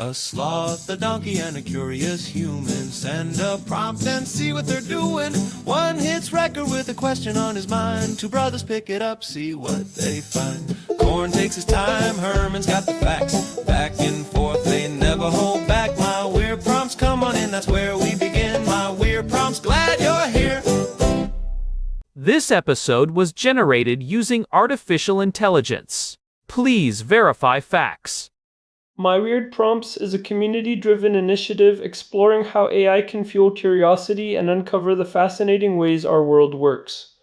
A sloth, a donkey, and a curious human. Send a prompt and see what they're doing. One hits record with a question on his mind. Two brothers pick it up, see what they find. Corn takes his time, Herman's got the facts. Back and forth, they never hold back. My weird prompts, come on in, that's where we begin. My weird prompts, glad you're here. This episode was generated using artificial intelligence. Please verify facts. My Weird Prompts is a community-driven initiative exploring how AI can fuel curiosity and uncover the fascinating ways our world works.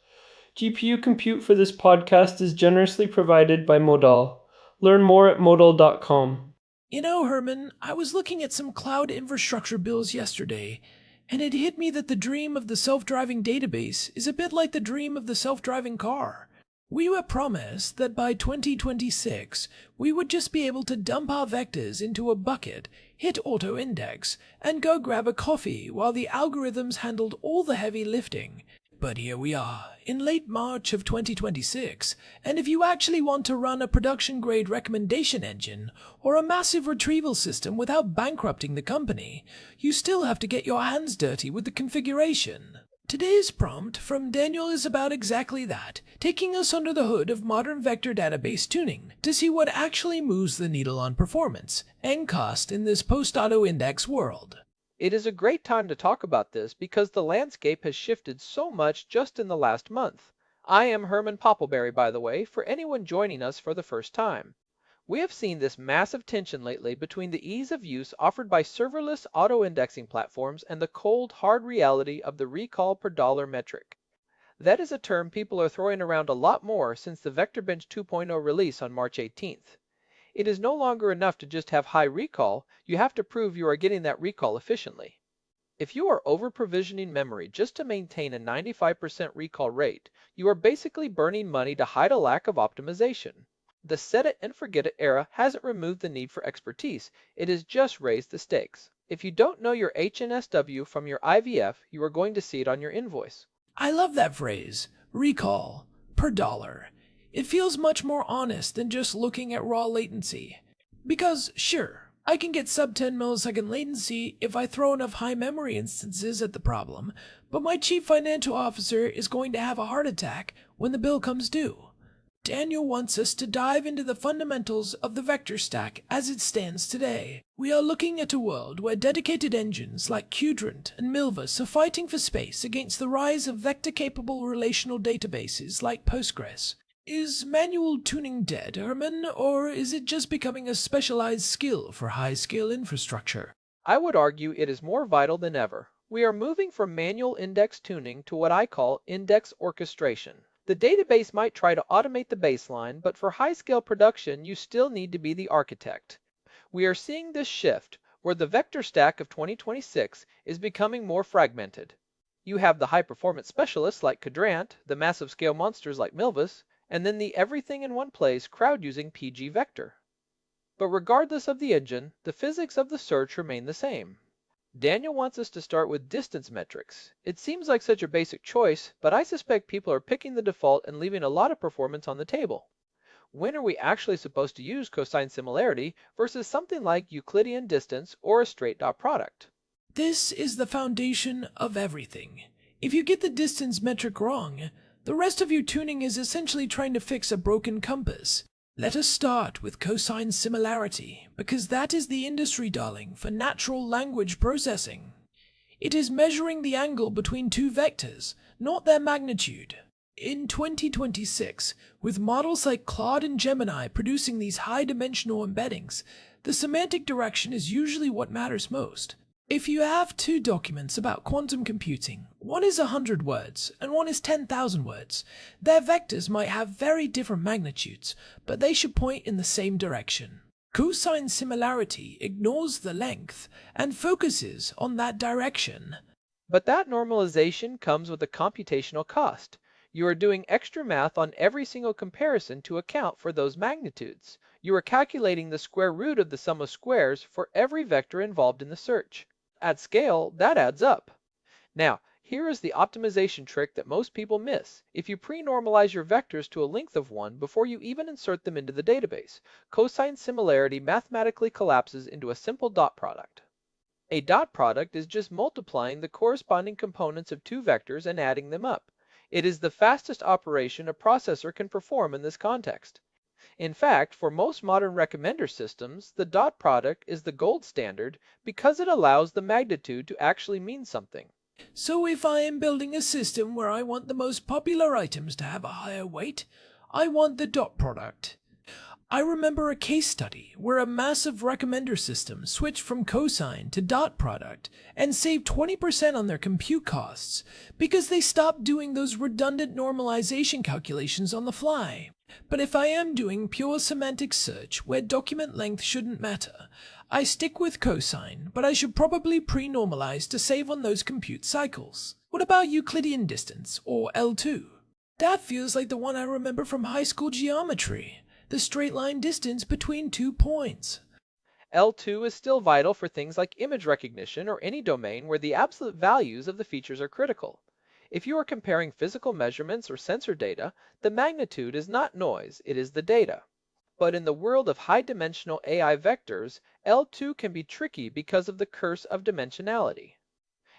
GPU compute for this podcast is generously provided by Modal. Learn more at modal.com. You know, Herman, I was looking at some cloud infrastructure bills yesterday, and it hit me that the dream of the self-driving database is a bit like the dream of the self-driving car. We were promised that by 2026, we would just be able to dump our vectors into a bucket, hit auto-index, and go grab a coffee while the algorithms handled all the heavy lifting. But here we are, in late March of 2026, and if you actually want to run a production-grade recommendation engine or a massive retrieval system without bankrupting the company, you still have to get your hands dirty with the configuration. Today's prompt from Daniel is about exactly that, taking us under the hood of modern vector database tuning to see what actually moves the needle on performance and cost in this post-auto-index world. It is a great time to talk about this because the landscape has shifted so much just in the last month. I am Herman Poppleberry, by the way, for anyone joining us for the first time. We have seen this massive tension lately between the ease of use offered by serverless auto-indexing platforms and the cold, hard reality of the recall per dollar metric. That is a term people are throwing around a lot more since the VectorBench 2.0 release on March 18th. It is no longer enough to just have high recall, you have to prove you are getting that recall efficiently. If you are over-provisioning memory just to maintain a 95% recall rate, you are basically burning money to hide a lack of optimization. The set it and forget it era hasn't removed the need for expertise, it has just raised the stakes. If you don't know your HNSW from your IVF, you are going to see it on your invoice. I love that phrase, recall, per dollar. It feels much more honest than just looking at raw latency. Because, sure, I can get sub 10 millisecond latency if I throw enough high memory instances at the problem, but my chief financial officer is going to have a heart attack when the bill comes due. Daniel wants us to dive into the fundamentals of the vector stack as it stands today. We are looking at a world where dedicated engines like Qdrant and Milvus are fighting for space against the rise of vector-capable relational databases like Postgres. Is manual tuning dead, Herman, or is it just becoming a specialized skill for high-scale infrastructure? I would argue it is more vital than ever. We are moving from manual index tuning to what I call index orchestration. The database might try to automate the baseline, but for high-scale production, you still need to be the architect. We are seeing this shift, where the vector stack of 2026 is becoming more fragmented. You have the high-performance specialists like Qdrant, the massive-scale monsters like Milvus, and then the everything-in-one-place crowd-using PG vector. But regardless of the engine, the physics of the search remain the same. Daniel wants us to start with distance metrics. It seems like such a basic choice, but I suspect people are picking the default and leaving a lot of performance on the table. When are we actually supposed to use cosine similarity versus something like Euclidean distance or a straight dot product? This is the foundation of everything. If you get the distance metric wrong, the rest of your tuning is essentially trying to fix a broken compass. Let us start with cosine similarity, because that is the industry darling for natural language processing. It is measuring the angle between two vectors, not their magnitude. In 2026, with models like Claude and Gemini producing these high-dimensional embeddings, the semantic direction is usually what matters most. If you have two documents about quantum computing, one is 100 words and one is 10,000 words, their vectors might have very different magnitudes, but they should point in the same direction. Cosine similarity ignores the length and focuses on that direction. But that normalization comes with a computational cost. You are doing extra math on every single comparison to account for those magnitudes. You are calculating the square root of the sum of squares for every vector involved in the search. At scale, that adds up. Now, Here is the optimization trick that most people miss. If you pre-normalize your vectors to a length of 1 before you even insert them into the database, cosine similarity mathematically collapses into a simple dot product. A dot product is just multiplying the corresponding components of two vectors and adding them up. It is the fastest operation a processor can perform in this context. In fact, for most modern recommender systems, the dot product is the gold standard because it allows the magnitude to actually mean something. So if I am building a system where I want the most popular items to have a higher weight, I want the dot product. I remember a case study where a massive recommender system switched from cosine to dot product and saved 20% on their compute costs because they stopped doing those redundant normalization calculations on the fly. But if I am doing pure semantic search where document length shouldn't matter, I stick with cosine, but I should probably pre-normalize to save on those compute cycles. What about Euclidean distance, or L2? That feels like the one I remember from high school geometry. The straight line distance between 2 points. L2 is still vital for things like image recognition or any domain where the absolute values of the features are critical. If you are comparing physical measurements or sensor data, the magnitude is not noise, it is the data. But in the world of high-dimensional AI vectors, L2 can be tricky because of the curse of dimensionality.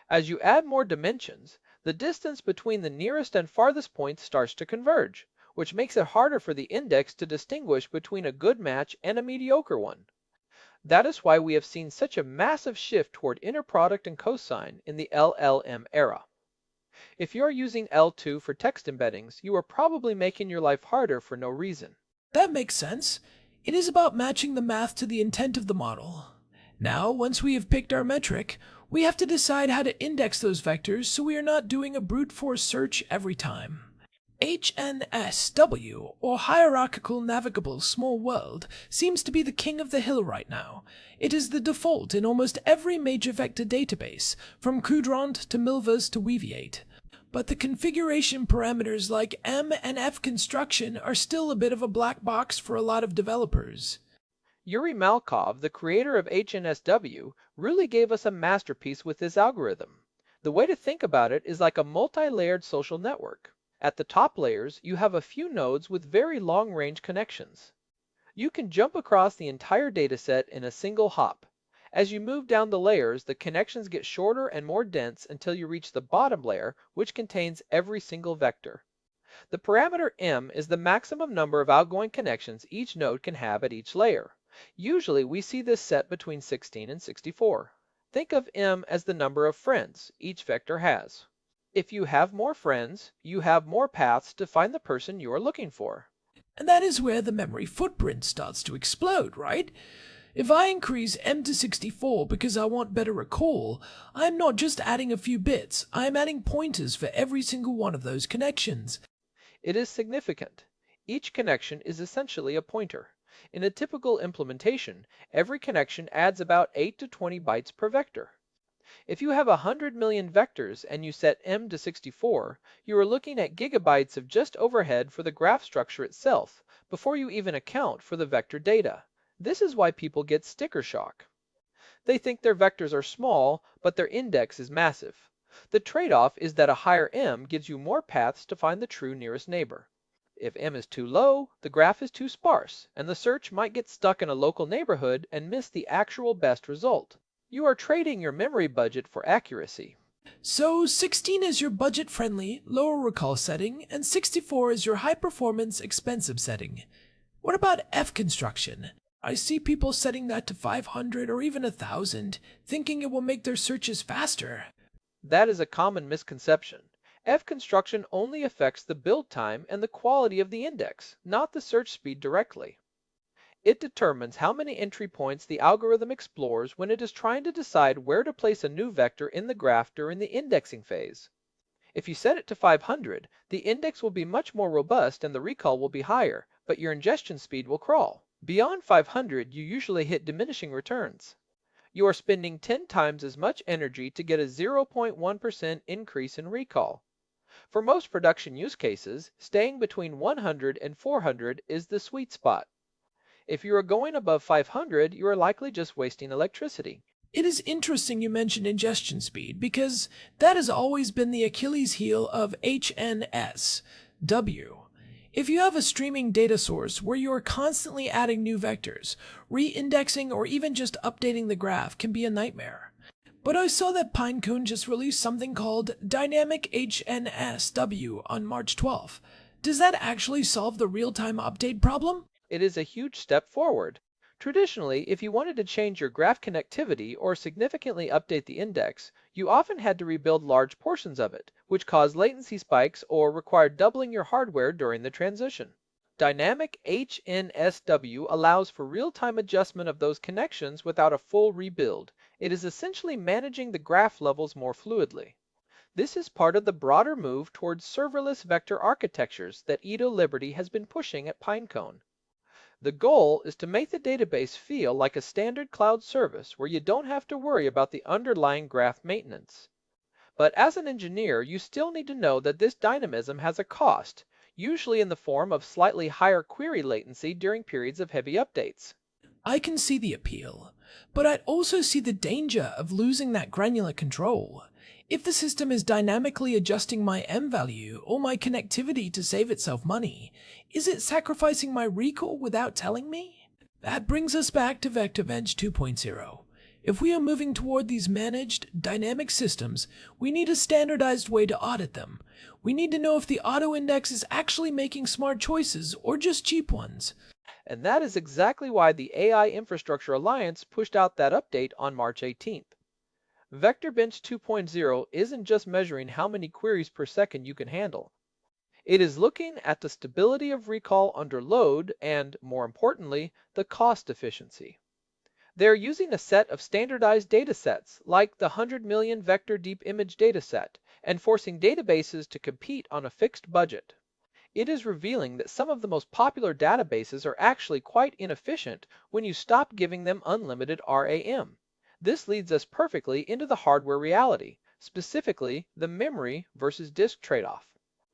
As you add more dimensions, the distance between the nearest and farthest points starts to converge, which makes it harder for the index to distinguish between a good match and a mediocre one. That is why we have seen such a massive shift toward inner product and cosine in the LLM era. If you are using L2 for text embeddings, you are probably making your life harder for no reason. That makes sense. It is about matching the math to the intent of the model. Now, once we have picked our metric, we have to decide how to index those vectors so we are not doing a brute force search every time. HNSW, or Hierarchical Navigable Small World, seems to be the king of the hill right now. It is the default in almost every major vector database, from Qdrant to Milvus to Weaviate. But the configuration parameters like M and F construction are still a bit of a black box for a lot of developers. Yuri Malkov, the creator of HNSW, really gave us a masterpiece with this algorithm. The way to think about it is like a multi-layered social network. At the top layers, you have a few nodes with very long-range connections. You can jump across the entire dataset in a single hop. As you move down the layers, the connections get shorter and more dense until you reach the bottom layer, which contains every single vector. The parameter m is the maximum number of outgoing connections each node can have at each layer. Usually, we see this set between 16 and 64. Think of m as the number of friends each vector has. If you have more friends, you have more paths to find the person you are looking for. And that is where the memory footprint starts to explode, right? If I increase m to 64 because I want better recall, I am not just adding a few bits, I am adding pointers for every single one of those connections. It is significant. Each connection is essentially a pointer. In a typical implementation, every connection adds about 8 to 20 bytes per vector. If you have 100 million vectors and you set m to 64, you are looking at gigabytes of just overhead for the graph structure itself, before you even account for the vector data. This is why people get sticker shock. They think their vectors are small, but their index is massive. The trade-off is that a higher m gives you more paths to find the true nearest neighbor. If m is too low, the graph is too sparse, and the search might get stuck in a local neighborhood and miss the actual best result. You are trading your memory budget for accuracy. So 16 is your budget-friendly, lower recall setting, and 64 is your high-performance, expensive setting. What about F construction? I see people setting that to 500 or even 1,000, thinking it will make their searches faster. That is a common misconception. F construction only affects the build time and the quality of the index, not the search speed directly. It determines how many entry points the algorithm explores when it is trying to decide where to place a new vector in the graph during the indexing phase. If you set it to 500, the index will be much more robust and the recall will be higher, but your ingestion speed will crawl. Beyond 500, you usually hit diminishing returns. You are spending 10 times as much energy to get a 0.1% increase in recall. For most production use cases, staying between 100 and 400 is the sweet spot. If you are going above 500, you are likely just wasting electricity. It is interesting you mentioned ingestion speed because that has always been the Achilles heel of HNSW. If you have a streaming data source where you are constantly adding new vectors, re-indexing or even just updating the graph can be a nightmare. But I saw that Pinecone just released something called Dynamic HNSW on March 12th. Does that actually solve the real-time update problem? It is a huge step forward. Traditionally, if you wanted to change your graph connectivity or significantly update the index, you often had to rebuild large portions of it, which caused latency spikes or required doubling your hardware during the transition. Dynamic HNSW allows for real-time adjustment of those connections without a full rebuild. It is essentially managing the graph levels more fluidly. This is part of the broader move towards serverless vector architectures that Edo Liberty has been pushing at Pinecone. The goal is to make the database feel like a standard cloud service where you don't have to worry about the underlying graph maintenance. But as an engineer, you still need to know that this dynamism has a cost, usually in the form of slightly higher query latency during periods of heavy updates. I can see the appeal, but I'd also see the danger of losing that granular control. If the system is dynamically adjusting my M value or my connectivity to save itself money, is it sacrificing my recall without telling me? That brings us back to VectorBench 2.0. If we are moving toward these managed, dynamic systems, we need a standardized way to audit them. We need to know if the auto index is actually making smart choices or just cheap ones. And that is exactly why the AI Infrastructure Alliance pushed out that update on March 18th. VectorBench 2.0 isn't just measuring how many queries per second you can handle. It is looking at the stability of recall under load and, more importantly, the cost efficiency. They're using a set of standardized datasets, like the 100 million vector deep image dataset, and forcing databases to compete on a fixed budget. It is revealing that some of the most popular databases are actually quite inefficient when you stop giving them unlimited RAM. This leads us perfectly into the hardware reality, specifically the memory versus disk trade-off.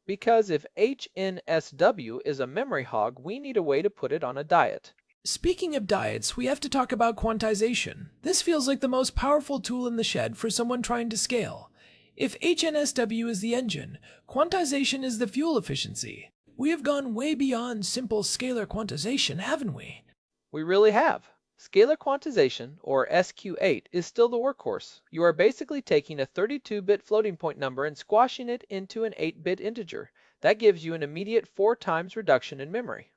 Because if HNSW is a memory hog, we need a way to put it on a diet. Speaking of diets, we have to talk about quantization. This feels like the most powerful tool in the shed for someone trying to scale. If HNSW is the engine, quantization is the fuel efficiency. We have gone way beyond simple scalar quantization, haven't we? We really have. Scalar quantization, or SQ8, is still the workhorse. You are basically taking a 32-bit floating point number and squashing it into an 8-bit integer. That gives you an immediate 4 times reduction in memory.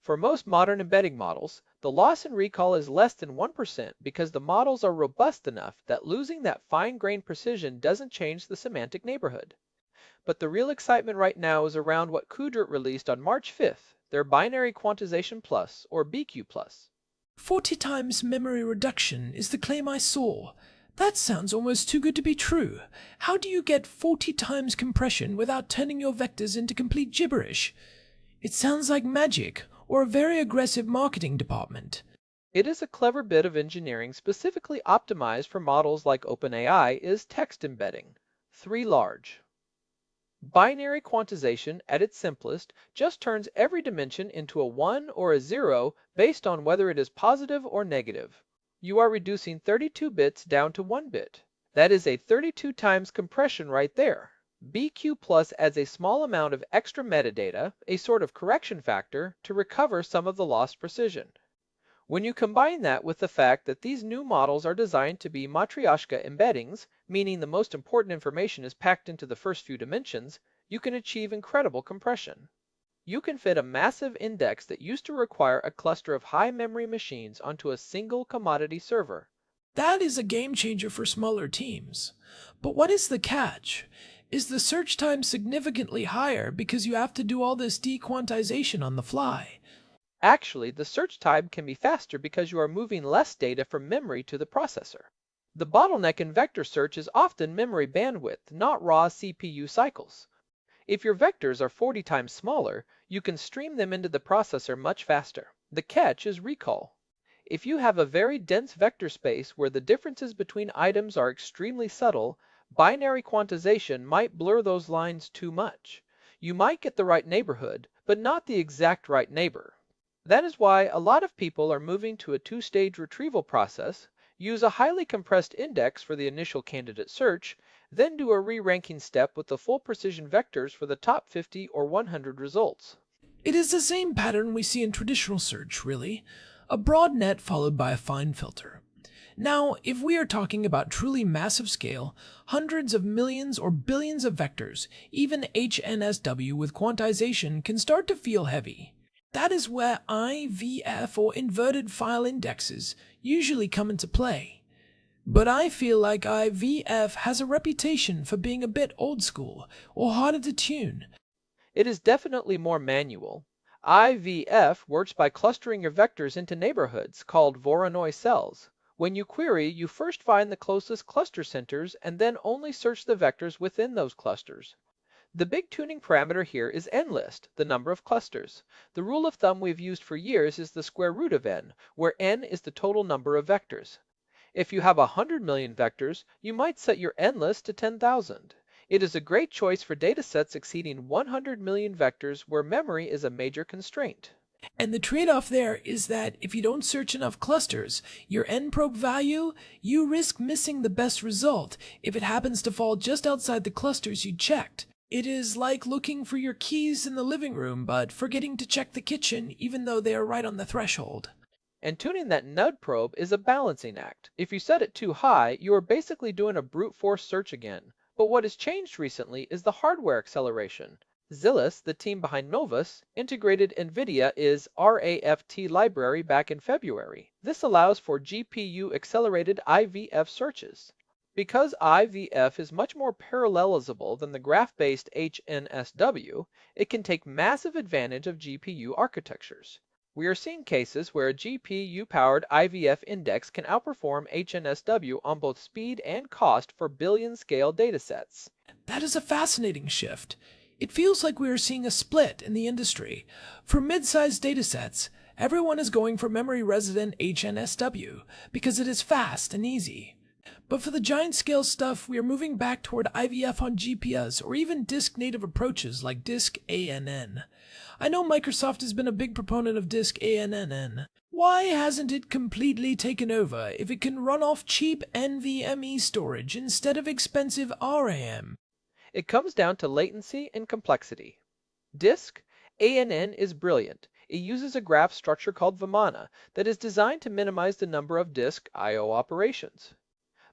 For most modern embedding models, the loss in recall is less than 1% because the models are robust enough that losing that fine-grained precision doesn't change the semantic neighborhood. But the real excitement right now is around what Qdrant released on March 5th, their Binary Quantization Plus, or BQ Plus. 40 times memory reduction is the claim I saw. That sounds almost too good to be true. How do you get 40 times compression without turning your vectors into complete gibberish? It sounds like magic, or a very aggressive marketing department. It is a clever bit of engineering specifically optimized for models like OpenAI is text embedding. 3 large. Binary quantization, at its simplest, just turns every dimension into a 1 or a 0 based on whether it is positive or negative. You are reducing 32 bits down to 1 bit. That is a 32 times compression right there. BQ Plus adds a small amount of extra metadata, a sort of correction factor, to recover some of the lost precision. When you combine that with the fact that these new models are designed to be matryoshka embeddings, meaning the most important information is packed into the first few dimensions, you can achieve incredible compression. You can fit a massive index that used to require a cluster of high memory machines onto a single commodity server. That is a game changer for smaller teams. But what is the catch? Is the search time significantly higher because you have to do all this dequantization on the fly? Actually, the search time can be faster because you are moving less data from memory to the processor. The bottleneck in vector search is often memory bandwidth, not raw CPU cycles. If your vectors are 40 times smaller, you can stream them into the processor much faster. The catch is recall. If you have a very dense vector space where the differences between items are extremely subtle, binary quantization might blur those lines too much. You might get the right neighborhood, but not the exact right neighbor. That is why a lot of people are moving to a 2-stage retrieval process. Use a highly compressed index for the initial candidate search, then do a re-ranking step with the full precision vectors for the top 50 or 100 results. It is the same pattern we see in traditional search, really. A broad net followed by a fine filter. Now, if we are talking about truly massive scale, hundreds of millions or billions of vectors, even HNSW with quantization can start to feel heavy. That is where IVF or inverted file indexes usually come into play. But I feel like IVF has a reputation for being a bit old school or harder to tune. It is definitely more manual. IVF works by clustering your vectors into neighborhoods called Voronoi cells. When you query, you first find the closest cluster centers and then only search the vectors within those clusters. The big tuning parameter here is nlist, the number of clusters. The rule of thumb we've used for years is the square root of n, where n is the total number of vectors. If you have 100 million vectors, you might set your nlist to 10,000. It is a great choice for datasets exceeding 100 million vectors where memory is a major constraint. And the trade-off there is that if you don't search enough clusters, your nprobe value, you risk missing the best result if it happens to fall just outside the clusters you checked. It is like looking for your keys in the living room but forgetting to check the kitchen even though they are right on the threshold. And tuning that nud probe is a balancing act. If you set it too high, you are basically doing a brute force search again. But what has changed recently is the hardware acceleration. Zillis, the team behind Milvus, integrated NVIDIA's RAFT library back in February. This allows for GPU-accelerated IVF searches. Because IVF is much more parallelizable than the graph-based HNSW, it can take massive advantage of GPU architectures. We are seeing cases where a GPU-powered IVF index can outperform HNSW on both speed and cost for billion-scale datasets. That is a fascinating shift. It feels like we are seeing a split in the industry. For mid-sized datasets, everyone is going for memory-resident HNSW because it is fast and easy. But for the giant-scale stuff, we are moving back toward IVF on GPUs or even disk-native approaches like disk ANN. I know Microsoft has been a big proponent of disk ANNN. Why hasn't it completely taken over if it can run off cheap NVMe storage instead of expensive RAM? It comes down to latency and complexity. Disk ANN is brilliant. It uses a graph structure called Vimana that is designed to minimize the number of disk I/O operations.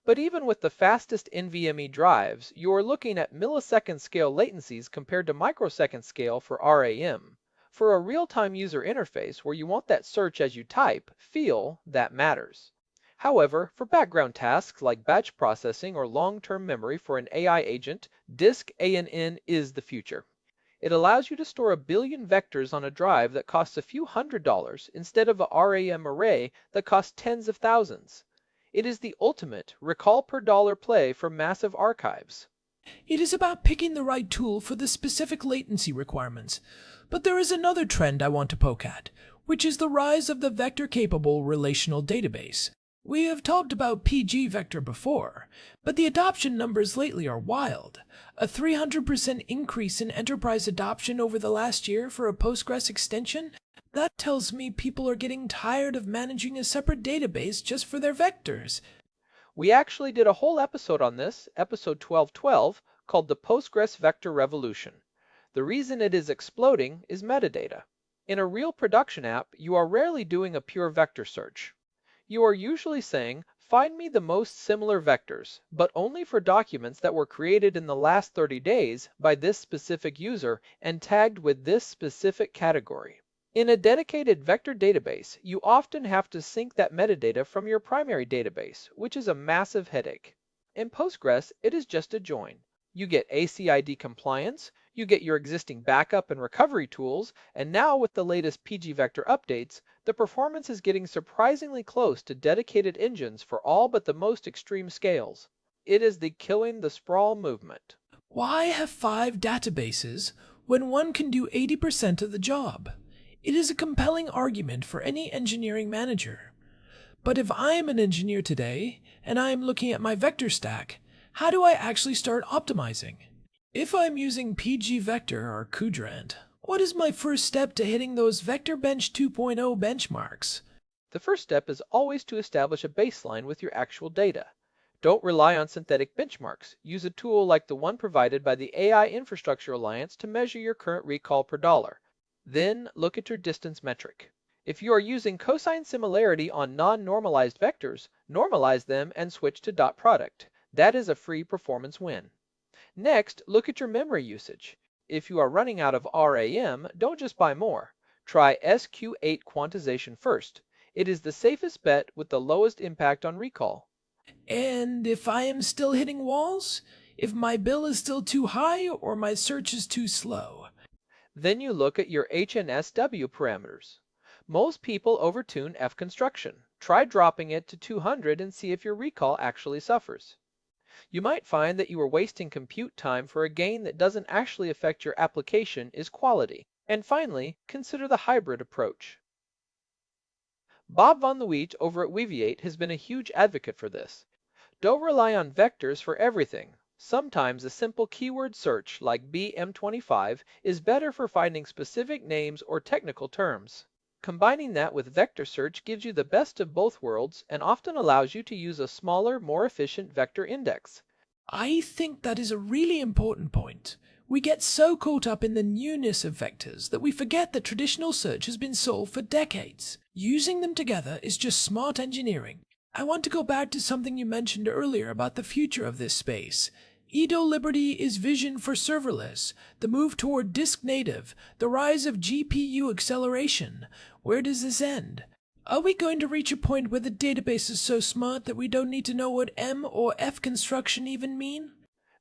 But even with the fastest NVMe drives, you are looking at millisecond scale latencies compared to microsecond scale for RAM. For a real-time user interface where you want that search as you type, feel, that matters. However, for background tasks like batch processing or long-term memory for an AI agent, disk ANN is the future. It allows you to store 1 billion vectors on a drive that costs a few $100s instead of a RAM array that costs tens of thousands. It is the ultimate recall per dollar play for massive archives. It is about picking the right tool for the specific latency requirements. But there is another trend I want to poke at, which is the rise of the vector-capable relational database. We have talked about PG Vector before, but the adoption numbers lately are wild. A 300% increase in enterprise adoption over the last year for a Postgres extension? That tells me people are getting tired of managing a separate database just for their vectors. We actually did a whole episode on this, episode 1212, called the Postgres Vector Revolution. The reason it is exploding is metadata. In a real production app, you are rarely doing a pure vector search. You are usually saying, find me the most similar vectors, but only for documents that were created in the last 30 days by this specific user and tagged with this specific category. In a dedicated vector database, you often have to sync that metadata from your primary database, which is a massive headache. In Postgres, it is just a join. You get ACID compliance, you get your existing backup and recovery tools, and now with the latest PG Vector updates, the performance is getting surprisingly close to dedicated engines for all but the most extreme scales. It is the killing the sprawl movement. Why have 5 databases when one can do 80% of the job? It is a compelling argument for any engineering manager. But if I am an engineer today, and I am looking at my vector stack, how do I actually start optimizing? If I'm using PG Vector or Qdrant, what is my first step to hitting those VectorBench 2.0 benchmarks? The first step is always to establish a baseline with your actual data. Don't rely on synthetic benchmarks. Use a tool like the one provided by the AI Infrastructure Alliance to measure your current recall per dollar. Then look at your distance metric. If you are using cosine similarity on non-normalized vectors, normalize them and switch to dot product. That is a free performance win. Next, look at your memory usage. If you are running out of RAM, don't just buy more. Try SQ8 quantization first. It is the safest bet with the lowest impact on recall. And if I am still hitting walls? If my bill is still too high or my search is too slow? Then you look at your HNSW parameters. Most people overtune F construction. Try dropping it to 200 and see if your recall actually suffers. You might find that you are wasting compute time for a gain that doesn't actually affect your application is quality. And finally, consider the hybrid approach. Bob von Lewiet over at Weaviate has been a huge advocate for this. Don't rely on vectors for everything. Sometimes a simple keyword search like BM25 is better for finding specific names or technical terms. Combining that with vector search gives you the best of both worlds and often allows you to use a smaller, more efficient vector index. I think that is a really important point. We get so caught up in the newness of vectors that we forget that traditional search has been solved for decades. Using them together is just smart engineering. I want to go back to something you mentioned earlier about the future of this space. Edo Liberty is vision for serverless, the move toward disk native, the rise of GPU acceleration. Where does this end? Are we going to reach a point where the database is so smart that we don't need to know what M or F construction even mean?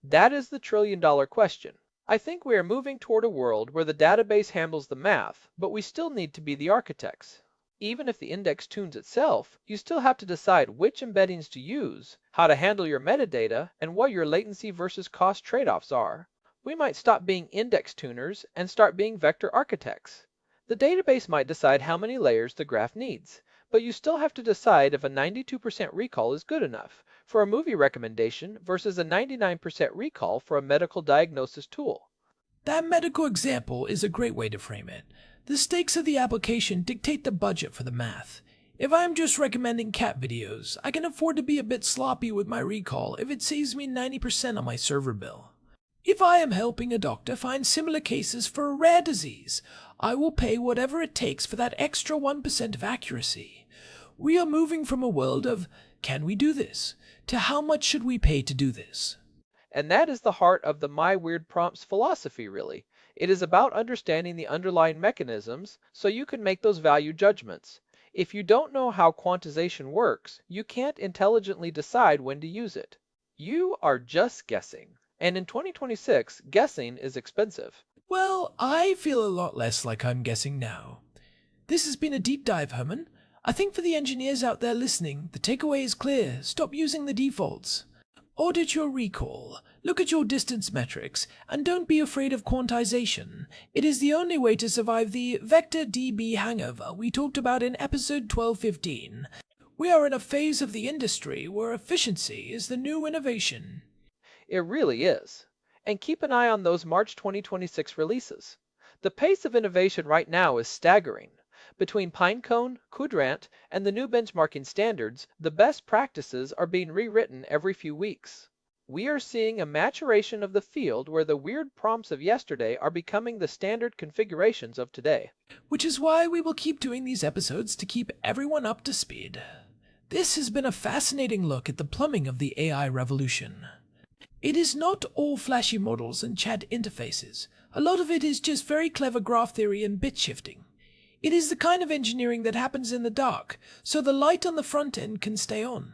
That is the trillion-dollar question. I think we are moving toward a world where the database handles the math, but we still need to be the architects. Even if the index tunes itself, you still have to decide which embeddings to use, how to handle your metadata, and what your latency versus cost trade-offs are. We might stop being index tuners and start being vector architects. The database might decide how many layers the graph needs, but you still have to decide if a 92% recall is good enough for a movie recommendation versus a 99% recall for a medical diagnosis tool. That medical example is a great way to frame it. The stakes of the application dictate the budget for the math. If I'm just recommending cat videos, I can afford to be a bit sloppy with my recall if it saves me 90% on my server bill. If I am helping a doctor find similar cases for a rare disease, I will pay whatever it takes for that extra 1% of accuracy. We are moving from a world of, can we do this, to how much should we pay to do this? And that is the heart of the My Weird Prompts philosophy, really. It is about understanding the underlying mechanisms so you can make those value judgments. If you don't know how quantization works, you can't intelligently decide when to use it. You are just guessing. And in 2026, guessing is expensive. Well, I feel a lot less like I'm guessing now. This has been a deep dive, Herman. I think for the engineers out there listening, the takeaway is clear. Stop using the defaults. Audit your recall, look at your distance metrics, and don't be afraid of quantization. It is the only way to survive the vector DB hangover we talked about in episode 1215. We are in a phase of the industry where efficiency is the new innovation. It really is. And keep an eye on those March 2026 releases. The pace of innovation right now is staggering. Between Pinecone, Qdrant, and the new benchmarking standards, the best practices are being rewritten every few weeks. We are seeing a maturation of the field where the weird prompts of yesterday are becoming the standard configurations of today. Which is why we will keep doing these episodes to keep everyone up to speed. This has been a fascinating look at the plumbing of the AI revolution. It is not all flashy models and chat interfaces. A lot of it is just very clever graph theory and bit shifting. It is the kind of engineering that happens in the dark, so the light on the front end can stay on.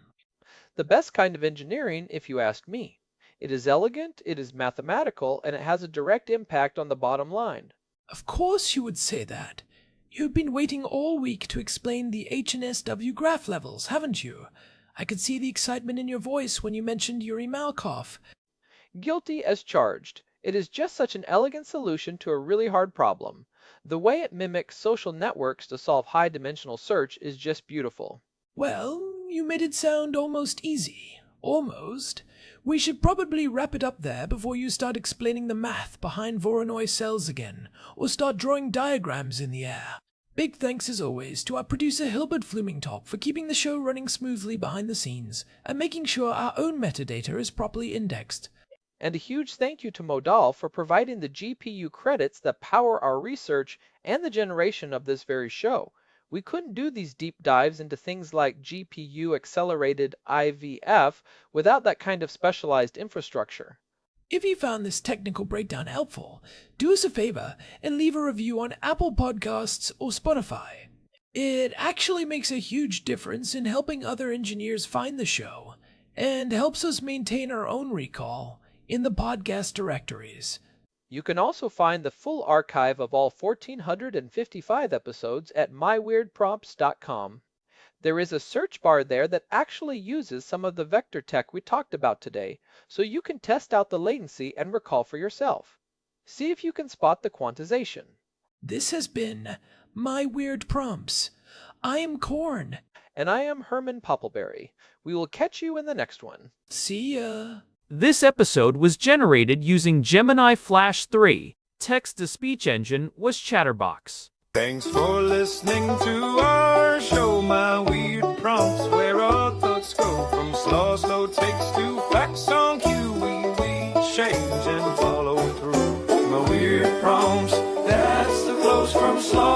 The best kind of engineering, if you ask me. It is elegant, it is mathematical, and it has a direct impact on the bottom line. Of course you would say that. You've been waiting all week to explain the HNSW graph levels, haven't you? I could see the excitement in your voice when you mentioned Yuri Malkov. Guilty as charged. It is just such an elegant solution to a really hard problem. The way it mimics social networks to solve high-dimensional search is just beautiful. Well, you made it sound almost easy. Almost. We should probably wrap it up there before you start explaining the math behind Voronoi cells again, or start drawing diagrams in the air. Big thanks as always to our producer Hilbert Flumingtop for keeping the show running smoothly behind the scenes and making sure our own metadata is properly indexed. And a huge thank you to Modal for providing the GPU credits that power our research and the generation of this very show. We couldn't do these deep dives into things like GPU accelerated IVF without that kind of specialized infrastructure. If you found this technical breakdown helpful, do us a favor and leave a review on Apple Podcasts or Spotify. It actually makes a huge difference in helping other engineers find the show and helps us maintain our own recall in the podcast directories. You can also find the full archive of all 1,455 episodes at myweirdprompts.com. There is a search bar there that actually uses some of the vector tech we talked about today, so you can test out the latency and recall for yourself. See if you can spot the quantization. This has been My Weird Prompts. I am Corn. And I am Herman Poppleberry. We will catch you in the next one. See ya. This episode was generated using Gemini Flash 3. Text-to-speech engine was Chatterbox. Thanks for listening to our show, My Weird Prompts, where our thoughts go from slow takes to facts on cue. We change and follow through. My weird prompts, that's the flows from slow